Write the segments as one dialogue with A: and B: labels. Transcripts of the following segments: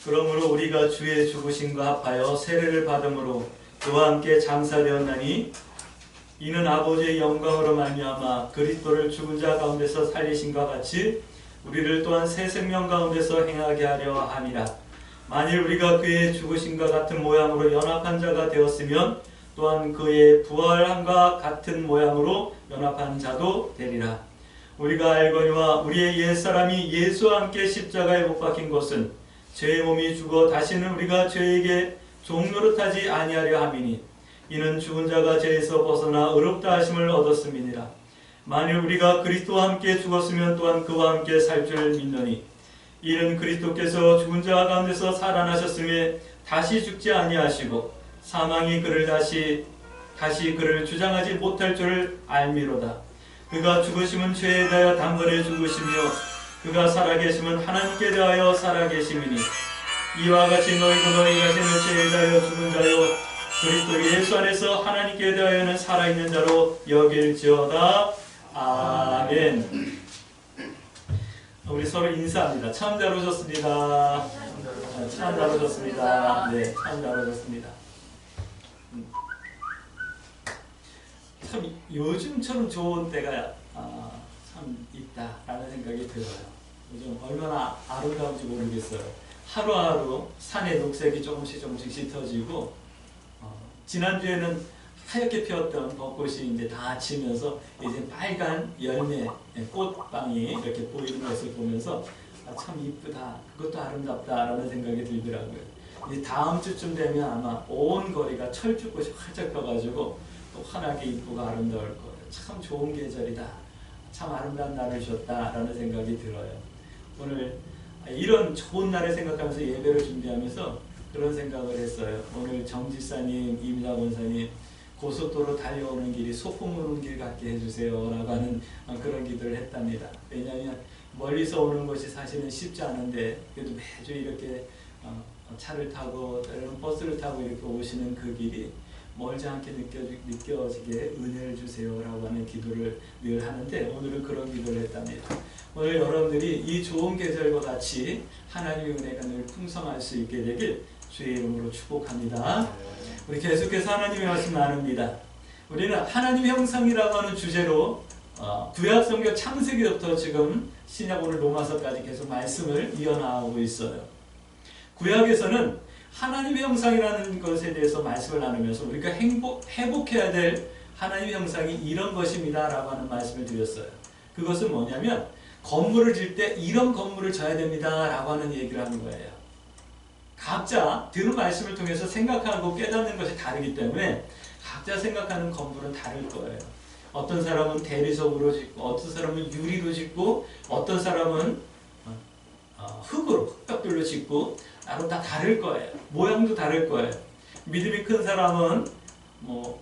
A: 그러므로 우리가 주의 죽으심과 합하여 세례를 받음으로 그와 함께 장사되었나니 이는 아버지의 영광으로 말미암아 그리스도를 죽은 자 가운데서 살리심과 같이 우리를 또한 새 생명 가운데서 행하게 하려 함이라. 만일 우리가 그의 죽으심과 같은 모양으로 연합한 자가 되었으면 또한 그의 부활함과 같은 모양으로 연합한 자도 되리라. 우리가 알거니와 우리의 옛사람이 예수와 함께 십자가에 못 박힌 것은 죄의 몸이 죽어 다시는 우리가 죄에게 종노릇하지 아니하려 함이니 이는 죽은 자가 죄에서 벗어나 의롭다 하심을 얻었음이니라. 만일 우리가 그리스도와 함께 죽었으면 또한 그와 함께 살 줄 믿노니 이는 그리스도께서 죽은 자 가운데서 살아나셨음에 다시 죽지 아니하시고 사망이 그를 다시 그를 주장하지 못할 줄 알미로다. 그가 죽으심은 죄에 대하여 단번에 죽으시며 그가 살아계심은 하나님께 대하여 살아계심이니 이와 같이 너희도 너희가 생을 죄에 대하여 죽은 자요 그리스도 예수 안에서 하나님께 대하여는 살아있는 자로 여길지어다. 아멘. 우리 서로 인사합니다. 참 잘 오셨습니다. 참 잘 오셨습니다. 네, 참 잘 오셨습니다. 참 요즘처럼 좋은 때가 참 있다라는 생각이 들어요. 요즘 얼마나 아름다운지 모르겠어요. 하루하루 산의 녹색이 조금씩 짙어지고 지난주에는 하얗게 피었던 벚꽃이 이제 다 지면서 이제 빨간 열매, 꽃방이 이렇게 보이는 것을 보면서 참 이쁘다, 그것도 아름답다라는 생각이 들더라고요. 이제 다음 주쯤 되면 아마 온 거리가 철쭉꽃이 활짝 펴가지고 또 환하게 이쁘고 아름다울 거예요. 참 좋은 계절이다, 참 아름다운 날을 주셨다라는 생각이 들어요. 오늘 이런 좋은 날을 생각하면서 예배를 준비하면서 그런 생각을 했어요. 오늘 정지사님, 이미자 권사님 고속도로 달려오는 길이 소풍 오는 길 같게 해주세요 라고 하는 그런 기도를 했답니다. 왜냐하면 멀리서 오는 것이 사실은 쉽지 않은데 그래도 매주 이렇게 차를 타고 때로는 버스를 타고 이렇게 오시는 그 길이 멀지 않게 느껴지게 은혜를 주세요 라고 하는 기도를 늘 하는데 오늘은 그런 기도를 했답니다. 오늘 여러분들이 이 좋은 계절과 같이 하나님의 은혜가 늘 풍성할 수 있게 되길 주의 이름으로 축복합니다. 우리 계속해서 하나님의 말씀 나눕니다. 우리는 하나님의 형상이라고 하는 주제로 구약 성경 창세기부터 지금 신약 오늘 로마서까지 계속 말씀을 이어나가고 있어요. 구약에서는 하나님의 형상이라는 것에 대해서 말씀을 나누면서 우리가 회복해야 될 하나님의 형상이 이런 것입니다 라고 하는 말씀을 드렸어요. 그것은 뭐냐면 건물을 질 때 이런 건물을 져야 됩니다 라고 하는 얘기를 하는 거예요. 각자 들은 말씀을 통해서 생각하고 깨닫는 것이 다르기 때문에 각자 생각하는 건물은 다를 거예요. 어떤 사람은 대리석으로 짓고 어떤 사람은 유리로 짓고 어떤 사람은 흙벽돌로 짓고 나로 다 다를 거예요. 모양도 다를 거예요. 믿음이 큰 사람은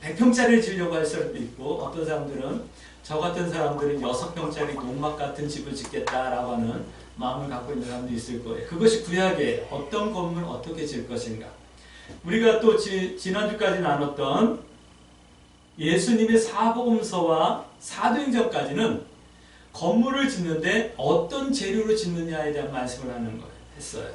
A: 100평짜리를 지으려고 할 사람도 있고 어떤 사람들은 저 같은 사람들은 6평짜리 농막 같은 집을 짓겠다라고 하는 마음을 갖고 있는 사람도 있을 거예요. 그것이 구약의 어떤 건물을 어떻게 지을 것인가. 우리가 또 지난주까지 나눴던 예수님의 사복음서와 사도행전까지는 건물을 짓는데 어떤 재료로 짓느냐에 대한 말씀을 하는 거예요. 했어요.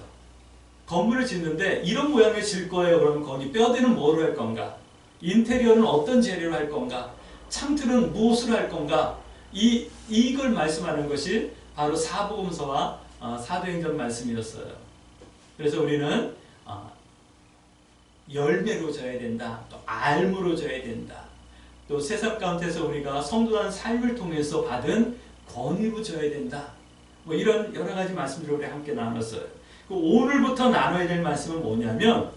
A: 건물을 짓는데 이런 모양을 질 거예요. 그러면 거기 뼈대는 뭐로 할 건가? 인테리어는 어떤 재료로 할 건가? 창틀은 무엇으로 할 건가? 이걸 말씀하는 것이 바로 사복음서와 사도행전 말씀이었어요. 그래서 우리는 열매로 져야 된다. 또 알무로 져야 된다. 또 세상 가운데서 우리가 성도한 삶을 통해서 받은 권위로 져야 된다. 이런 여러 가지 말씀들을 우리 함께 나눴어요. 오늘부터 나눠야 될 말씀은 뭐냐면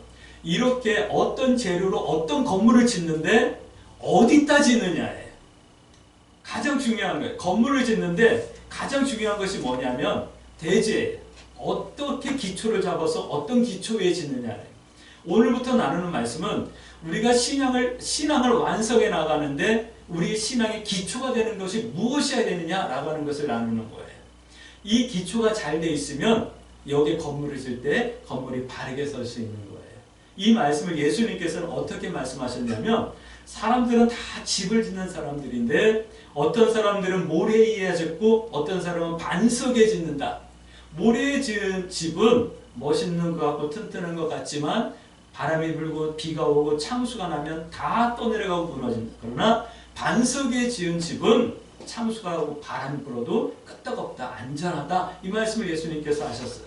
A: 이렇게 어떤 재료로 어떤 건물을 짓는데 어디다 짓느냐예요. 가장 중요한 거예요. 건물을 짓는데 가장 중요한 것이 뭐냐면 대지예요. 어떻게 기초를 잡아서 어떤 기초 위에 짓느냐예요. 오늘부터 나누는 말씀은 우리가 신앙을 완성해 나가는데 우리의 신앙의 기초가 되는 것이 무엇이어야 되느냐라고 하는 것을 나누는 거예요. 이 기초가 잘 돼 있으면 여기에 건물을 질 때 건물이 바르게 설 수 있는 거예요. 이 말씀을 예수님께서는 어떻게 말씀하셨냐면 사람들은 다 집을 짓는 사람들인데 어떤 사람들은 모래 위에 짓고 어떤 사람은 반석에 짓는다. 모래에 지은 집은 멋있는 것 같고 튼튼한 것 같지만 바람이 불고 비가 오고 창수가 나면 다 떠내려가고 무너진다. 그러나 반석에 지은 집은 창수가 오고 바람이 불어도 끄떡없다, 안전하다. 이 말씀을 예수님께서 하셨어요.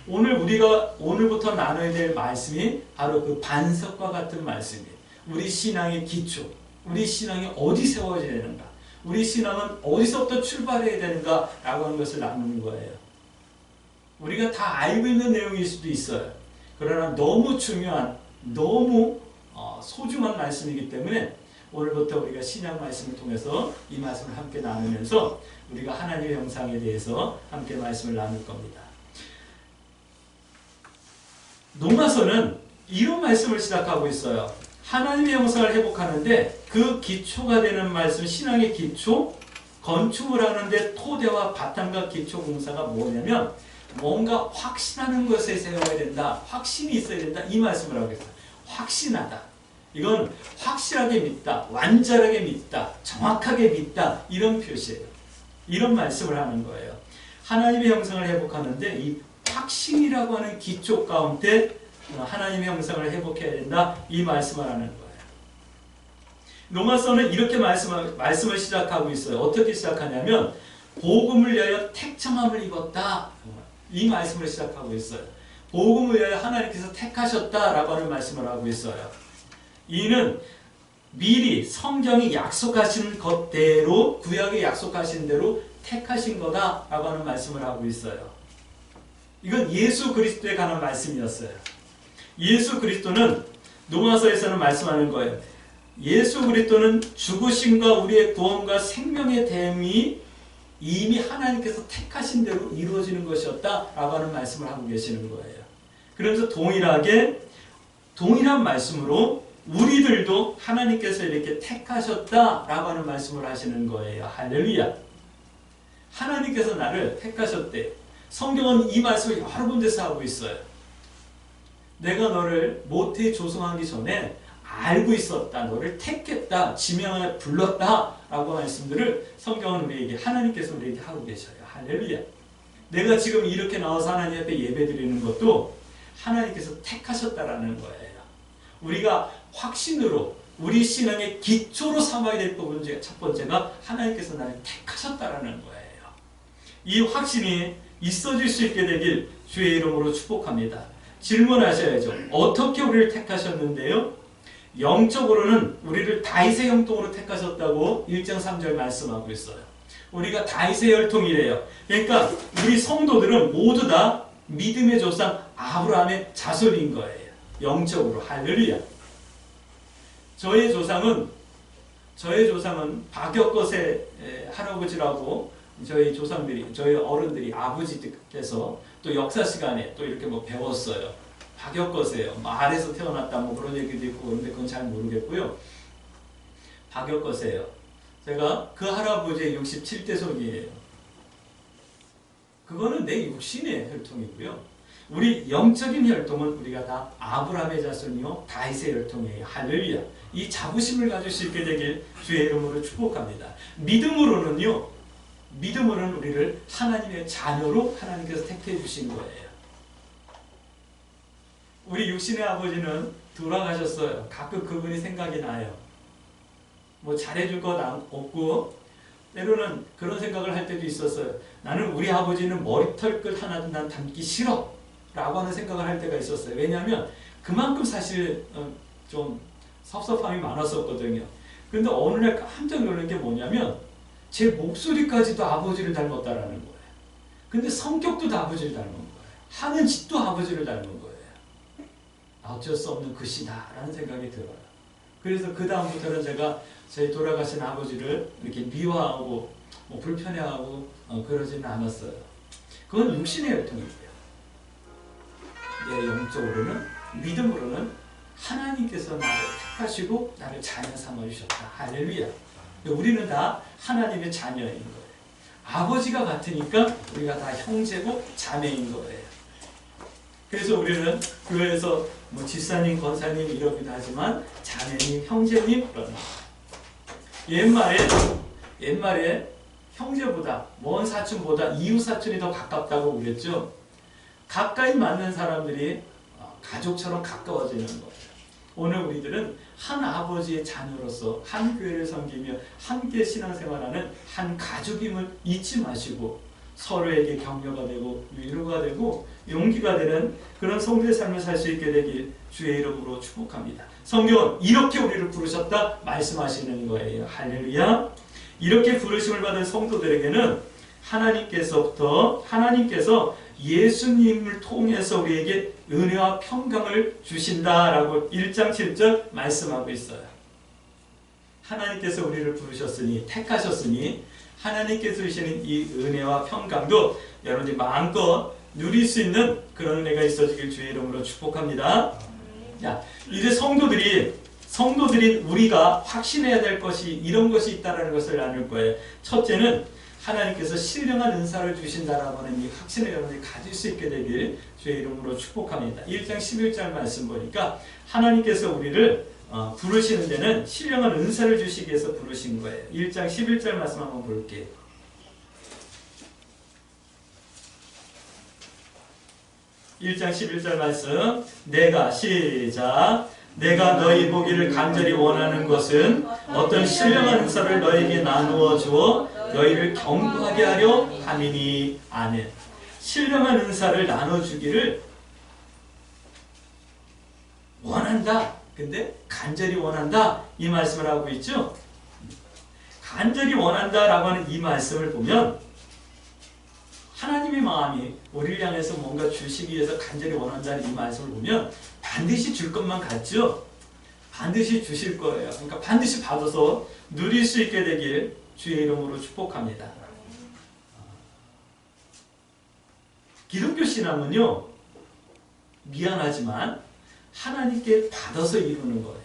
A: 우리가 오늘부터 나눠야 될 말씀이 바로 그 반석과 같은 말씀이에요. 우리 신앙의 기초, 우리 신앙이 어디 세워져야 되는가, 우리 신앙은 어디서부터 출발해야 되는가 라고 하는 것을 나누는 거예요. 우리가 다 알고 있는 내용일 수도 있어요. 그러나 너무 중요한, 너무 소중한 말씀이기 때문에 오늘부터 우리가 신약 말씀을 통해서 이 말씀을 함께 나누면서 우리가 하나님의 형상에 대해서 함께 말씀을 나눌 겁니다. 로마서는 이런 말씀을 시작하고 있어요. 하나님의 형상을 회복하는데 그 기초가 되는 말씀, 신앙의 기초, 건축을 하는데 토대와 바탕과 기초 공사가 뭐냐면 뭔가 확신하는 것에 세워야 된다, 확신이 있어야 된다, 이 말씀을 하고 있어요. 확신하다. 이건 확실하게 믿다, 완전하게 믿다, 정확하게 믿다, 이런 표시예요. 이런 말씀을 하는 거예요. 하나님의 형상을 회복하는데 이 확신이라고 하는 기초 가운데 하나님의 형상을 회복해야 된다, 이 말씀을 하는 거예요. 로마서는 이렇게 말씀을 시작하고 있어요. 어떻게 시작하냐면 복음을 위하여 택정함을 입었다, 이 말씀을 시작하고 있어요. 복음을 위하여 하나님께서 택하셨다라고 하는 말씀을 하고 있어요. 이는 미리 성경이 약속하신 것대로, 구약에 약속하신 대로 택하신 거다라고 하는 말씀을 하고 있어요. 이건 예수 그리스도에 관한 말씀이었어요. 예수 그리스도는 로마서에서는 말씀하는 거예요. 예수 그리스도는 죽으심과 우리의 구원과 생명의 댐이 이미 하나님께서 택하신 대로 이루어지는 것이었다라고 하는 말씀을 하고 계시는 거예요. 그래서 동일한 말씀으로 우리들도 하나님께서 이렇게 택하셨다라고 하는 말씀을 하시는 거예요. 할렐루야. 하나님께서 나를 택하셨대. 성경은 이 말씀을 여러 군데서 하고 있어요. 내가 너를 모태에 조성하기 전에 알고 있었다, 너를 택했다, 지명하여 불렀다 라고 말씀들을 성경은 우리에게, 하나님께서 우리에게 하고 계셔요. 할렐루야. 내가 지금 이렇게 나와서 하나님 앞에 예배드리는 것도 하나님께서 택하셨다라는 거예요. 우리가 확신으로 우리 신앙의 기초로 삼아야 될 부분 중에 첫 번째가 하나님께서 나를 택하셨다라는 거예요. 이 확신이 있어질 수 있게 되길 주의 이름으로 축복합니다. 질문하셔야죠. 어떻게 우리를 택하셨는데요? 영적으로는 우리를 다윗의 형통으로 택하셨다고 1장 3절 말씀하고 있어요. 우리가 다윗의 혈통이래요. 그러니까 우리 성도들은 모두 다 믿음의 조상 아브라함의 자손인 거예요. 영적으로. 할렐루야. 저의 조상은 박역것의 할아버지라고 저희 조상들이, 저희 어른들이, 아버지께서 또 역사 시간에 또 이렇게 배웠어요. 박역것이에요. 말에서 태어났다 그런 얘기도 있고 그런데 그건 잘 모르겠고요. 박역것이에요. 제가 그 할아버지의 67대 손이에요. 그거는 내 육신의 혈통이고요. 우리 영적인 혈통은 우리가 다 아브라함의 자손이요 다윗의 혈통이에요. 할렐루야. 이 자부심을 가질 수 있게 되길 주의 이름으로 축복합니다. 믿음으로는 우리를 하나님의 자녀로 하나님께서 택해 주신 거예요. 우리 육신의 아버지는 돌아가셨어요. 가끔 그분이 생각이 나요. 잘해줄 것 없고 때로는 그런 생각을 할 때도 있었어요. 나는 우리 아버지는 머리털끝 하나도 난 닮기 싫어 라고 하는 생각을 할 때가 있었어요. 왜냐하면 그만큼 사실 좀 섭섭함이 많았었거든요. 근데 어느 날 깜짝 놀란 게 뭐냐면 제 목소리까지도 아버지를 닮았다라는 거예요. 근데 성격도 다 아버지를 닮은 거예요. 하는 짓도 아버지를 닮은 거예요. 어쩔 수 없는 것이다 라는 생각이 들어요. 그래서 그 다음부터는 제가 제 돌아가신 아버지를 이렇게 미워하고 불편해하고 그러지는 않았어요. 그건 육신의 혈통이에요. 내 영적으로는, 믿음으로는 하나님께서 나를 택하시고 나를 자녀 삼아주셨다. 할렐루야. 우리는 다 하나님의 자녀인 거예요. 아버지가 같으니까 우리가 다 형제고 자매인 거예요. 그래서 우리는 교회에서 집사님, 권사님 이러기도 하지만 자매님, 형제님 그런. 옛말에 형제보다, 먼 사촌보다 이웃 사촌이 더 가깝다고 그랬죠. 가까이 맞는 사람들이 가족처럼 가까워지는 거예요. 오늘 우리들은 한 아버지의 자녀로서 한 교회를 섬기며 함께 신앙생활하는 한 가족임을 잊지 마시고 서로에게 격려가 되고 위로가 되고 용기가 되는 그런 성도의 삶을 살 수 있게 되길 주의 이름으로 축복합니다. 성경은 이렇게 우리를 부르셨다 말씀하시는 거예요. 할렐루야. 이렇게 부르심을 받은 성도들에게는 하나님께서 예수님을 통해서 우리에게 은혜와 평강을 주신다라고 1장 7절 말씀하고 있어요. 하나님께서 우리를 부르셨으니, 택하셨으니 하나님께서 주시는 이 은혜와 평강도 여러분들이 마음껏 누릴 수 있는 그런 은혜가 있어지길 주의 이름으로 축복합니다. 자, 이제 성도들이 우리가 확신해야 될 것이 이런 것이 있다는 것을 나눌 거예요. 첫째는 하나님께서 신령한 은사를 주신다라고 하는 이 확신을 여러분들이 가질 수 있게 되길 주의 이름으로 축복합니다. 1장 11절 말씀 보니까 하나님께서 우리를 부르시는 데는 신령한 은사를 주시기 위해서 부르신 거예요. 1장 11절 말씀 한번 볼게요. 1장 11절 말씀 내가 너희 보기를 간절히 원하는 것은 어떤 신령한 은사를 너희에게 나누어 주어 너희를 경고하게 하려 함이니. 아멘. 신령한 은사를 나눠주기를 원한다. 근데 간절히 원한다. 이 말씀을 하고 있죠. 간절히 원한다라고 하는 이 말씀을 보면 하나님의 마음이 우리를 향해서 뭔가 주시기 위해서 간절히 원한다는 이 말씀을 보면 반드시 줄 것만 같죠. 반드시 주실 거예요. 그러니까 반드시 받아서 누릴 수 있게 되길 주의 이름으로 축복합니다. 기독교 신앙은요, 미안하지만 하나님께 받아서 이루는 거예요.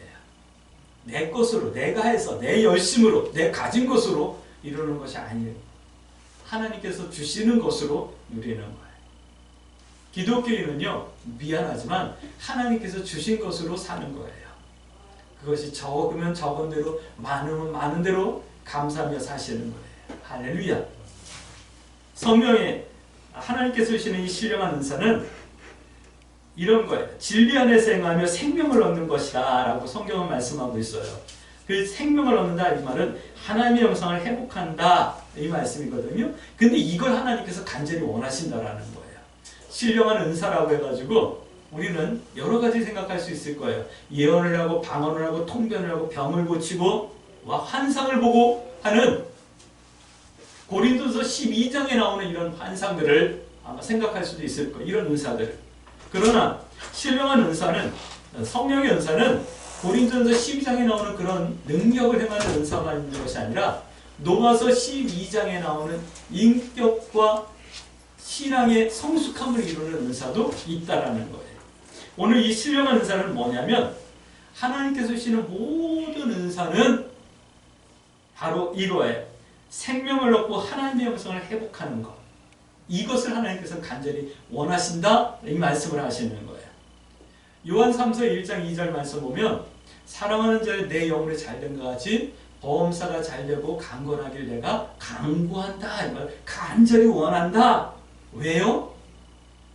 A: 내 것으로, 내가 해서, 내 열심으로, 내 가진 것으로 이루는 것이 아니에요. 하나님께서 주시는 것으로 누리는 거예요. 기독교인은요, 미안하지만 하나님께서 주신 것으로 사는 거예요. 그것이 적으면 적은 대로, 많으면 많은 대로 감사하며 사시는 거예요. 할렐루야. 성령에 하나님께서 주시는 이 신령한 은사는 이런 거예요. 진리 안에서 행하며 생명을 얻는 것이다 라고 성경은 말씀하고 있어요. 그 생명을 얻는다 이 말은 하나님의 영상을 회복한다 이 말씀이거든요. 근데 이걸 하나님께서 간절히 원하신다라는 거예요. 신령한 은사라고 해가지고 우리는 여러 가지 생각할 수 있을 거예요. 예언을 하고 방언을 하고 통변을 하고 병을 고치고 환상을 보고 하는 고린도서 12장에 나오는 이런 환상들을 아마 생각할 수도 있을 거예요. 이런 은사들을. 그러나 신령한 은사는, 성령의 은사는 고린도서 12장에 나오는 그런 능력을 행하는 은사만 있는 것이 아니라 로마서 12장에 나오는 인격과 신앙의 성숙함을 이루는 은사도 있다라는 거예요. 오늘 이 신령한 은사는 뭐냐면 하나님께서 주시는 모든 은사는 바로 이거예요. 생명을 얻고 하나님의 영성을 회복하는 것. 이것을 하나님께서 간절히 원하신다 이 말씀을 하시는 거예요. 요한 3서 1장 2절 말씀 보면 사랑하는 자의 내 영혼이 잘된 것 같이 범사가 잘되고 강건하길 내가 간구한다. 이 말 간절히 원한다. 왜요?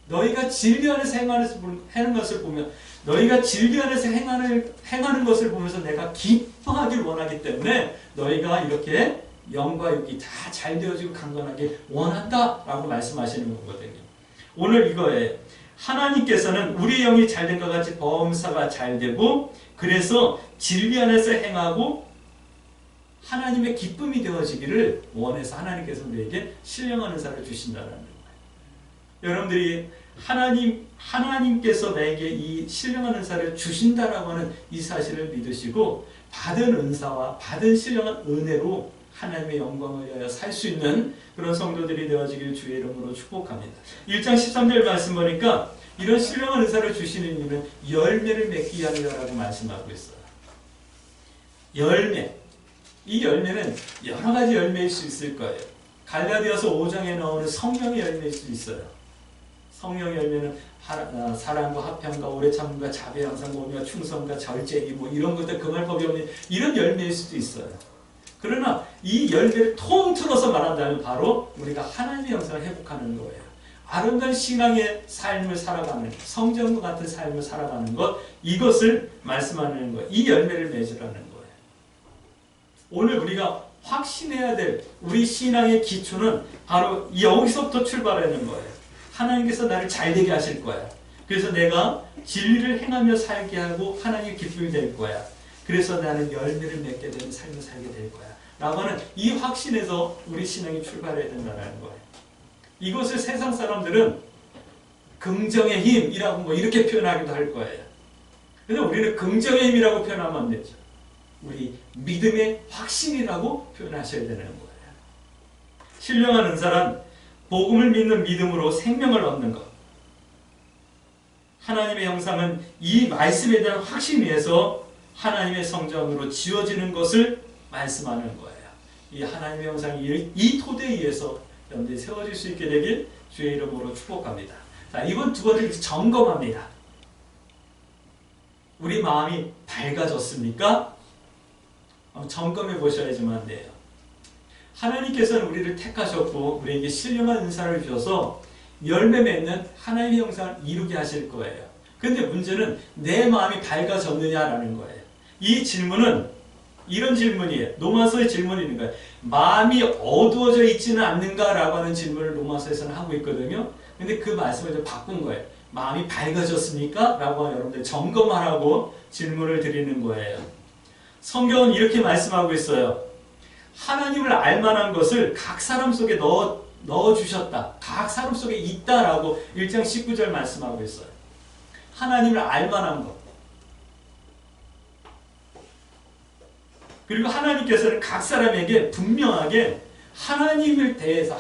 A: 너희가 진리 안에서 행하는 것을 보면 너희가 진리 안에서 행하는 것을 보면서 내가 기뻐하길 원하기 때문에 너희가 이렇게 영과 육이 다 잘 되어지고 강건하게 원한다 라고 말씀하시는 거거든요. 오늘 이거예요. 하나님께서는 우리 영이 잘된 것 같이 범사가 잘되고 그래서 진리 안에서 행하고 하나님의 기쁨이 되어지기를 원해서 하나님께서 우리에게 신령한 은사를 주신다는 거예요. 여러분들이 하나님께서 내게 이 신령한 은사를 주신다라고 하는 이 사실을 믿으시고 받은 은사와 받은 신령한 은혜로 하나님의 영광을 위하여 살 수 있는 그런 성도들이 되어지길 주의 이름으로 축복합니다. 1장 13절 말씀 보니까 이런 신령한 은사를 주시는 이유는 열매를 맺기 위함이라고 말씀하고 있어요. 열매. 이 열매는 여러 가지 열매일 수 있을 거예요. 갈라디아서 5장에 나오는 성령의 열매일 수 있어요. 성령의 열매는 사랑과 화평과 오래 참음과 자비, 양상, 공의와 충성과 절제기 이런 것들 금할 법이 없는 이런 열매일 수도 있어요. 그러나 이 열매를 통틀어서 말한다면 바로 우리가 하나님의 형상을 회복하는 거예요. 아름다운 신앙의 삶을 살아가는, 성전과 같은 삶을 살아가는 것, 이것을 말씀하는 거예요. 이 열매를 맺으라는 거예요. 오늘 우리가 확신해야 될 우리 신앙의 기초는 바로 여기서부터 출발하는 거예요. 하나님께서 나를 잘되게 하실 거야. 그래서 내가 진리를 행하며 살게 하고 하나님의 기쁨이 될 거야. 그래서 나는 열매를 맺게 되는 삶을 살게 될 거야. 라고 하는 이 확신에서 우리 신앙이 출발해야 된다는 거예요. 이것을 세상 사람들은 긍정의 힘이라고 뭐 이렇게 표현하기도 할 거예요. 그런데 우리는 긍정의 힘이라고 표현하면 안 되죠. 우리 믿음의 확신이라고 표현하셔야 되는 거예요. 신령한 은사란 복음을 믿는 믿음으로 생명을 얻는 것. 하나님의 형상은 이 말씀에 대한 확신 위에서 하나님의 성전으로 지어지는 것을 말씀하는 거예요. 이 하나님의 형상이 이 토대에 의해서 여러분들이 세워질 수 있게 되길 주의 이름으로 축복합니다. 자, 이번 두 번째 점검합니다. 우리 마음이 밝아졌습니까? 점검해 보셔야지만 돼요. 하나님께서는 우리를 택하셨고 우리에게 신령한 은사를 주셔서 열매 맺는 하나님의 형상을 이루게 하실 거예요. 그런데 문제는 내 마음이 밝아졌느냐라는 거예요. 이 질문은 이런 질문이에요. 로마서의 질문이 있는 거예요. 마음이 어두워져 있지는 않는가라고 하는 질문을 로마서에서는 하고 있거든요. 근데 그 말씀을 좀 바꾼 거예요. 마음이 밝아졌습니까? 라고 여러분들 점검하라고 질문을 드리는 거예요. 성경은 이렇게 말씀하고 있어요. 하나님을 알만한 것을 각 사람 속에 넣어주셨다. 각 사람 속에 있다라고 1장 19절 말씀하고 있어요. 하나님을 알만한 것. 그리고 하나님께서는 각 사람에게 분명하게 하나님에 대해서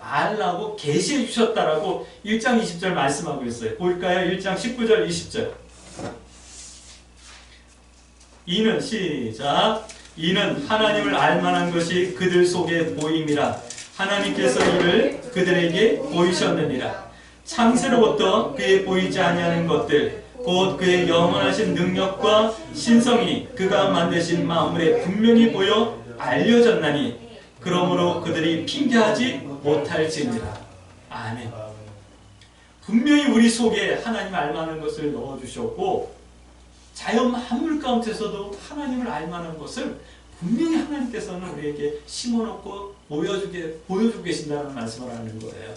A: 알라고 계시해 주셨다라고 1장 20절 말씀하고 있어요. 볼까요? 1장 19절 20절. 이는 하나님을 알만한 것이 그들 속에 보임이라. 하나님께서 이를 그들에게 보이셨느니라. 창세로부터 그의 보이지 아니하는 것들 곧 그의 영원하신 능력과 신성이 그가 만드신 만물에 분명히 보여 알려졌나니 그러므로 그들이 핑계하지 못할지니라. 아멘. 분명히 우리 속에 하나님을 알만한 것을 넣어주셨고 자연 만물 가운데서도 하나님을 알만한 것을 분명히 하나님께서는 우리에게 심어놓고 보여주고 계신다는 말씀을 하는 거예요.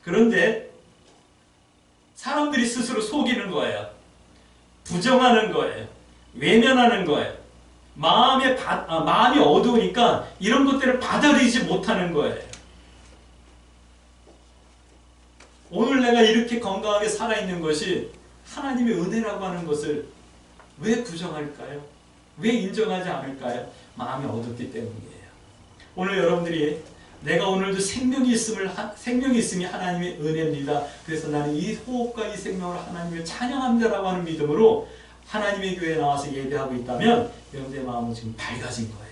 A: 그런데 사람들이 스스로 속이는 거예요. 부정하는 거예요. 외면하는 거예요. 마음이 어두우니까 이런 것들을 받아들이지 못하는 거예요. 오늘 내가 이렇게 건강하게 살아있는 것이 하나님의 은혜라고 하는 것을 왜 부정할까요? 왜 인정하지 않을까요? 마음이 어둡기 때문이에요. 오늘 여러분들이 내가 오늘도 생명이 있음이 하나님의 은혜입니다. 그래서 나는 이 호흡과 이 생명을 하나님을 찬양합니다라고 하는 믿음으로 하나님의 교회에 나와서 예배하고 있다면 여러분들의 마음은 지금 밝아진 거예요.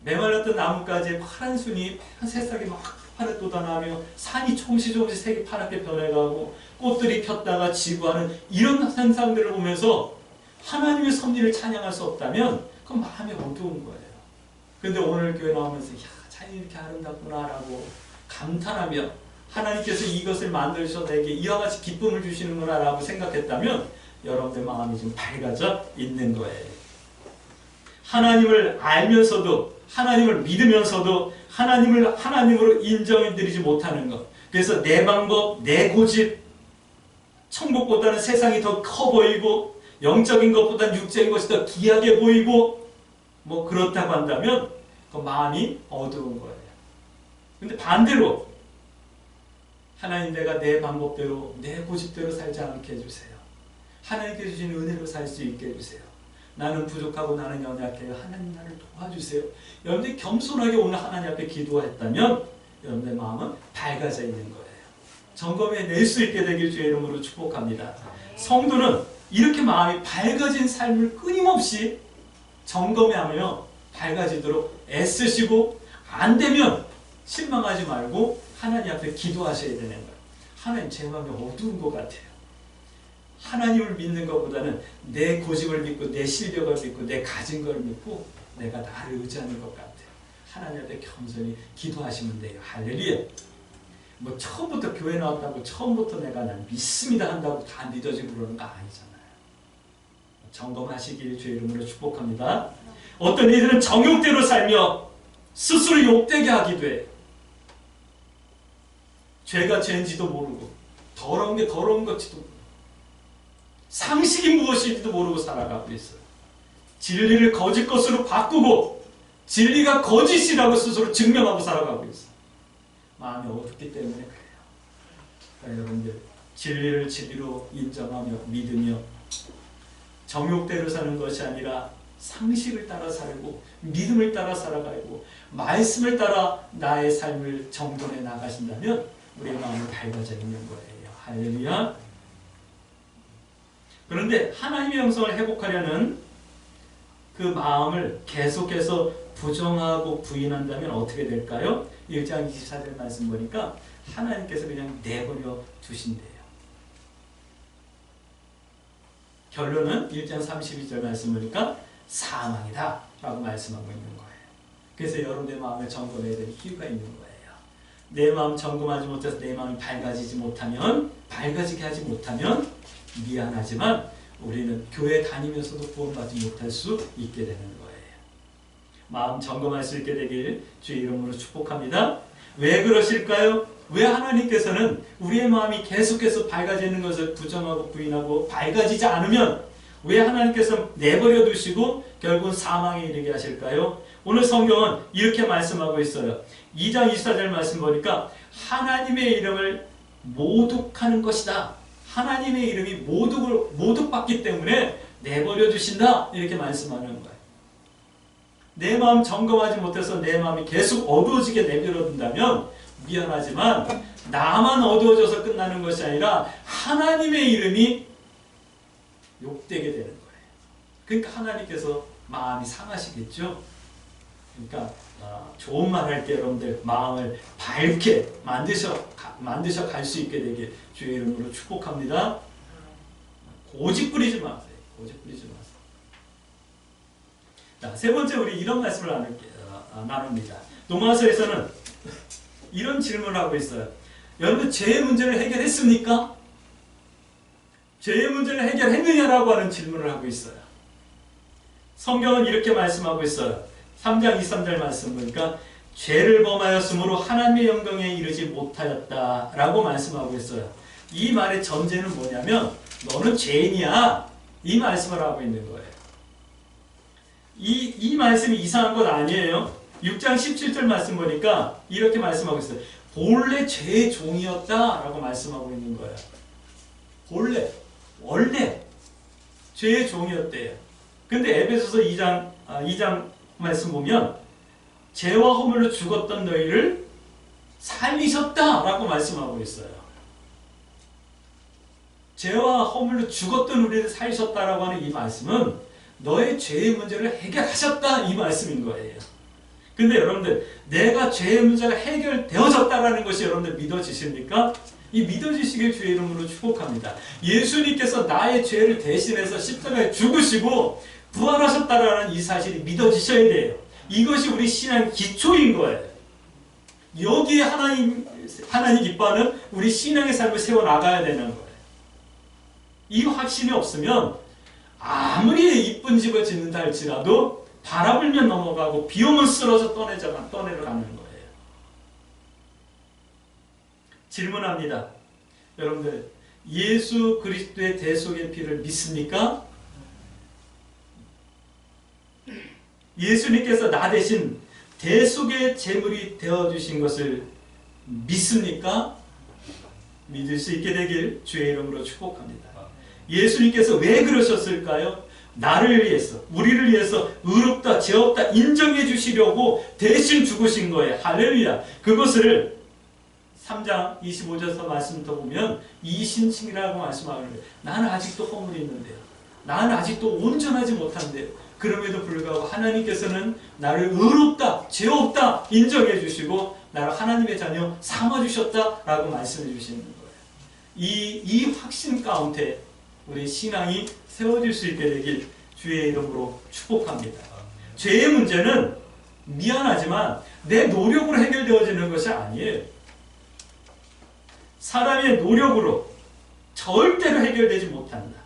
A: 메말랐던 나뭇가지에 파란 순이 새싹이 막 파랗게 돋아나며 산이 조금씩 색이 파랗게 변해가고 꽃들이 폈다가 지고 하는 이런 현상들을 보면서 하나님의 섭리를 찬양할 수 없다면 그건 마음이 어두운 거예요. 근데 오늘 교회 나오면서 자연이 이렇게 아름답구나 라고 감탄하며 하나님께서 이것을 만들어서 내게 이와 같이 기쁨을 주시는구나 라고 생각했다면 여러분들 마음이 좀 밝아져 있는 거예요. 하나님을 알면서도 하나님을 믿으면서도 하나님을 하나님으로 인정해드리지 못하는 것. 그래서 내 방법, 내 고집, 천국보다는 세상이 더 커 보이고 영적인 것보다는 육적인 것이 더 귀하게 보이고 뭐 그렇다고 한다면 그 마음이 어두운 거예요. 근데 반대로 하나님 내가 내 방법대로 내 고집대로 살지 않게 해주세요. 하나님께 주신 은혜로 살 수 있게 해주세요. 나는 부족하고 나는 연약해요. 하나님 나를 도와주세요. 여러분들이 겸손하게 오늘 하나님 앞에 기도했다면 여러분의 마음은 밝아져 있는 거예요. 점검해낼 수 있게 되길 주의 이름으로 축복합니다. 성도는 이렇게 마음이 밝아진 삶을 끊임없이 점검하며 밝아지도록 애쓰시고 안 되면 실망하지 말고 하나님 앞에 기도하셔야 되는 거예요. 하나님 제 마음이 어두운 것 같아요. 하나님을 믿는 것보다는 내 고집을 믿고 내 실력을 믿고 내 가진 걸 믿고 내가 나를 의지하는 것 같아요. 하나님한테 겸손히 기도하시면 돼요. 할렐루야. 뭐 처음부터 교회 나왔다고 처음부터 내가 난 믿습니다 한다고 다 믿어지고 그러는 거 아니잖아요. 점검하시길 주의 이름으로 축복합니다. 어떤 이들은 정욕대로 살며 스스로 욕되게 하기도 해요. 죄가 죄인지도 모르고 더러운 게 더러운 것지도 모르고 상식이 무엇인지도 모르고 살아가고 있어요. 진리를 거짓 것으로 바꾸고 진리가 거짓이라고 스스로 증명하고 살아가고 있어요. 마음이 어둡기 때문에 그래요. 그러니까 여러분들 진리를 진리로 인정하며 믿으며 정욕대로 사는 것이 아니라 상식을 따라 살고 믿음을 따라 살아가고 말씀을 따라 나의 삶을 정돈해 나가신다면 우리의 마음이 밝아져 있는 거예요. 할렐루야. 그런데 하나님의 영성을 회복하려는 그 마음을 계속해서 부정하고 부인한다면 어떻게 될까요? 1장 24절 말씀 보니까 하나님께서 그냥 내버려 두신대요. 결론은 1장 32절 말씀 보니까 사망이다 라고 말씀하고 있는 거예요. 그래서 여러분의 마음을 점검해야 될 이유가 있는 거예요. 내 마음 점검하지 못해서 내 마음이 밝아지게 하지 못하면 미안하지만 우리는 교회 다니면서도 구원받지 못할 수 있게 되는 거예요. 마음 점검할 수 있게 되길 주의 이름으로 축복합니다. 왜 그러실까요? 왜 하나님께서는 우리의 마음이 계속해서 밝아지는 것을 부정하고 부인하고 밝아지지 않으면 왜 하나님께서 내버려 두시고 결국은 사망에 이르게 하실까요? 오늘 성경은 이렇게 말씀하고 있어요. 2장 24절 말씀 보니까 하나님의 이름을 모독하는 것이다. 하나님의 이름이 모독받기 때문에 내버려 두신다. 이렇게 말씀하는 거예요. 내 마음 점검하지 못해서 내 마음이 계속 어두워지게 내버려 둔다면 미안하지만 나만 어두워져서 끝나는 것이 아니라 하나님의 이름이 욕되게 되는 거예요. 그러니까 하나님께서 마음이 상하시겠죠. 그러니까 좋은 말 할 때 여러분들 마음을 밝게 만드셔 갈 수 있게 되길 주의 이름으로 축복합니다. 고집 부리지 마세요. 고집 부리지 마세요. 자, 세 번째 우리 이런 말씀을 나눕니다. 로마서에서는 이런 질문을 하고 있어요. 여러분 죄의 문제를 해결했습니까? 죄의 문제를 해결했느냐라고 하는 질문을 하고 있어요. 성경은 이렇게 말씀하고 있어요. 3장 23절 말씀 보니까 죄를 범하였으므로 하나님의 영광에 이르지 못하였다라고 말씀하고 있어요. 이 말의 전제는 뭐냐면 너는 죄인이야. 이 말씀을 하고 있는 거예요. 이 말씀이 이상한 건 아니에요. 6장 17절 말씀 보니까 이렇게 말씀하고 있어요. 본래 죄의 종이었다라고 말씀하고 있는 거예요. 원래 죄의 종이었대요. 근데 에베소서 2장 말씀 보면 죄와 허물로 죽었던 너희를 살리셨다라고 말씀하고 있어요. 죄와 허물로 죽었던 우리를 살리셨다라고 하는 이 말씀은 너의 죄의 문제를 해결하셨다 이 말씀인 거예요. 근데 여러분들 내가 죄의 문제가 해결되어졌다라는 것이 여러분들 믿어지십니까? 이 믿어지시길 주의 이름으로 축복합니다. 예수님께서 나의 죄를 대신해서 십자가에 죽으시고 부활하셨다라는 이 사실이 믿어지셔야 돼요. 이것이 우리 신앙의 기초인 거예요. 여기에 하나님 기뻐하는 우리 신앙의 삶을 세워나가야 되는 거예요. 이 확신이 없으면 아무리 이쁜 집을 짓는다 할지라도 바람 불면 넘어가고 비 오면 쓰러져 떠내려가는 거예요. 질문합니다. 여러분들 예수 그리스도의 대속의 피를 믿습니까? 예수님께서 나 대신 대속의 제물이 되어주신 것을 믿습니까? 믿을 수 있게 되길 주의 이름으로 축복합니다. 예수님께서 왜 그러셨을까요? 나를 위해서, 우리를 위해서 의롭다, 죄 없다 인정해 주시려고 대신 죽으신 거예요. 할렐루야. 그것을 3장 25절에서 말씀부터 보면 이신칭이라고 말씀하는데 나는 아직도 허물이 있는데요. 나는 아직도 온전하지 못한데요. 그럼에도 불구하고 하나님께서는 나를 의롭다, 죄 없다 인정해 주시고 나를 하나님의 자녀 삼아 주셨다라고 말씀해 주시는 거예요. 이 확신 가운데 우리 신앙이 세워질 수 있게 되길 주의 이름으로 축복합니다. 죄의 문제는 미안하지만 내 노력으로 해결되어지는 것이 아니에요. 사람의 노력으로 절대로 해결되지 못한다.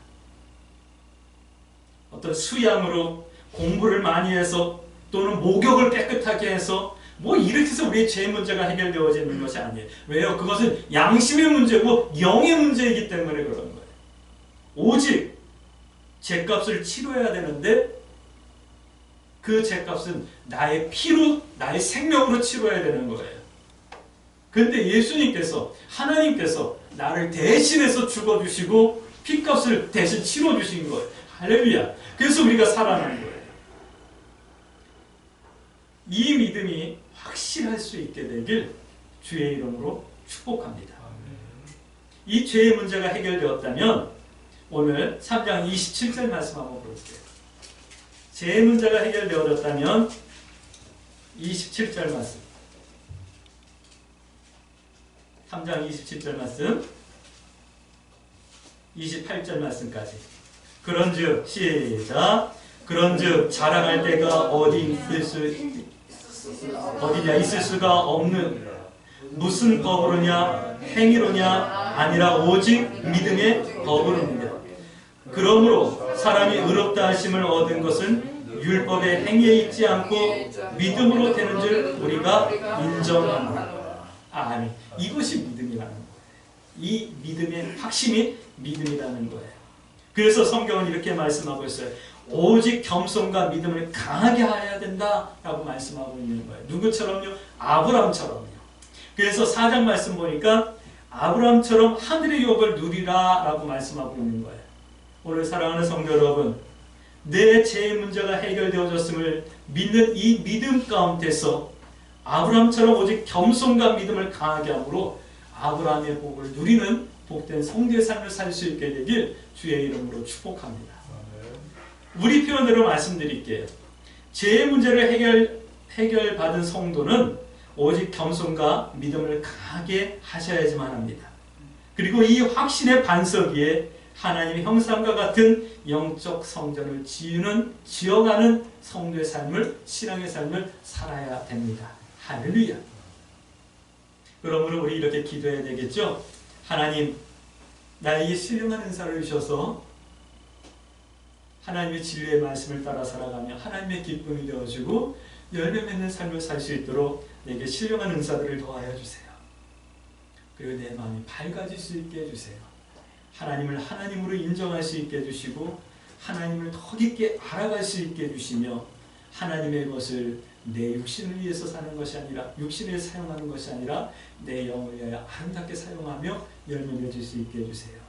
A: 어떤 수양으로 공부를 많이 해서 또는 목욕을 깨끗하게 해서 뭐 이렇게 해서 우리의 죄 문제가 해결되어지는 것이 아니에요. 왜요? 그것은 양심의 문제고 영의 문제이기 때문에 그런 거예요. 오직 죄값을 치러야 되는데 그 죄값은 나의 피로, 나의 생명으로 치러야 되는 거예요. 근데 예수님께서, 하나님께서 나를 대신해서 죽어주시고 피값을 대신 치러주신 거예요. 할렐루야. 그래서 우리가 살아난 거예요. 이 믿음이 확실할 수 있게 되길 주의 이름으로 축복합니다. 이 죄의 문제가 해결되었다면 오늘 3장 27절 말씀 한번 볼게요. 죄의 문제가 해결되어졌다면 27절 말씀, 3장 27절 말씀, 28절 말씀까지. 그런즉 시작. 그런즉 자랑할 때가 어디냐 있을 수가 없는 무슨 법으로냐 행위로냐 아니라 오직 믿음의 법으로니라. 그러므로 사람이 의롭다 하심을 얻은 것은 율법의 행위에 있지 않고 믿음으로 되는 줄 우리가 인정합니다. 아멘. 이것이 믿음이라는 거예요. 이 믿음의 확신이 믿음이라는 거예요. 그래서 성경은 이렇게 말씀하고 있어요. 오직 겸손과 믿음을 강하게 해야 된다라고 말씀하고 있는 거예요. 누구처럼요? 아브라함처럼요. 그래서 4장 말씀 보니까 아브라함처럼 하늘의 유업을 누리라라고 말씀하고 있는 거예요. 오늘 사랑하는 성도 여러분, 내 죄의 문제가 해결되어졌음을 믿는 이 믿음 가운데서 아브라함처럼 오직 겸손과 믿음을 강하게 함으로 아브라함의 복을 누리는 복된 성도의 삶을 살 수 있게 되길 주의 이름으로 축복합니다. 우리 표현으로 말씀드릴게요. 죄의 문제를 해결받은 성도는 오직 겸손과 믿음을 강하게 하셔야지만 합니다. 그리고 이 확신의 반석 위에 하나님의 형상과 같은 영적 성전을 지어가는 성도의 삶을, 신앙의 삶을 살아야 됩니다. 할렐루야. 그러므로 우리 이렇게 기도해야 되겠죠? 하나님, 나에게 신령한 은사를 주셔서 하나님의 진리의 말씀을 따라 살아가며 하나님의 기쁨이 되어주고 열매 맺는 삶을 살 수 있도록 내게 신령한 은사들을 더하여 주세요. 그리고 내 마음이 밝아질 수 있게 해주세요. 하나님을 하나님으로 인정할 수 있게 해주시고 하나님을 더 깊게 알아갈 수 있게 해주시며 하나님의 것을 내 육신을 위해서 사는 것이 아니라 육신을 사용하는 것이 아니라 내 영을 위하여 아름답게 사용하며 열매 맺을 수 있게 해주세요.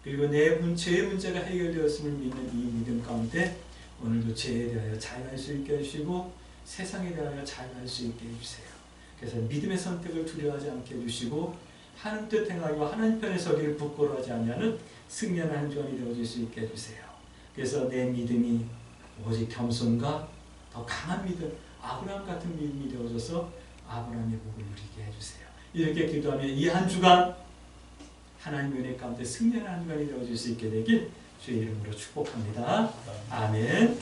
A: 그리고 내 죄의 문제가 해결되었음을 믿는 이 믿음 가운데 오늘도 죄에 대하여 자유할 수 있게 해주시고 세상에 대하여 자유할 수 있게 해주세요. 그래서 믿음의 선택을 두려워하지 않게 해주시고 하나님 뜻 행하고 하나님 편에 서기를 부끄러워하지 않냐는 승리하는 한 주간이 되어질 수 있게 해주세요. 그래서 내 믿음이 오직 겸손과 더 강한 믿음, 아브라함 같은 믿음이 되어져서 아브라함의 복을 누리게 해주세요. 이렇게 기도하면 이 한 주간 하나님의 은혜 가운데 승리하는 한 주간이 되어질 수 있게 되길 주의 이름으로 축복합니다. 아멘.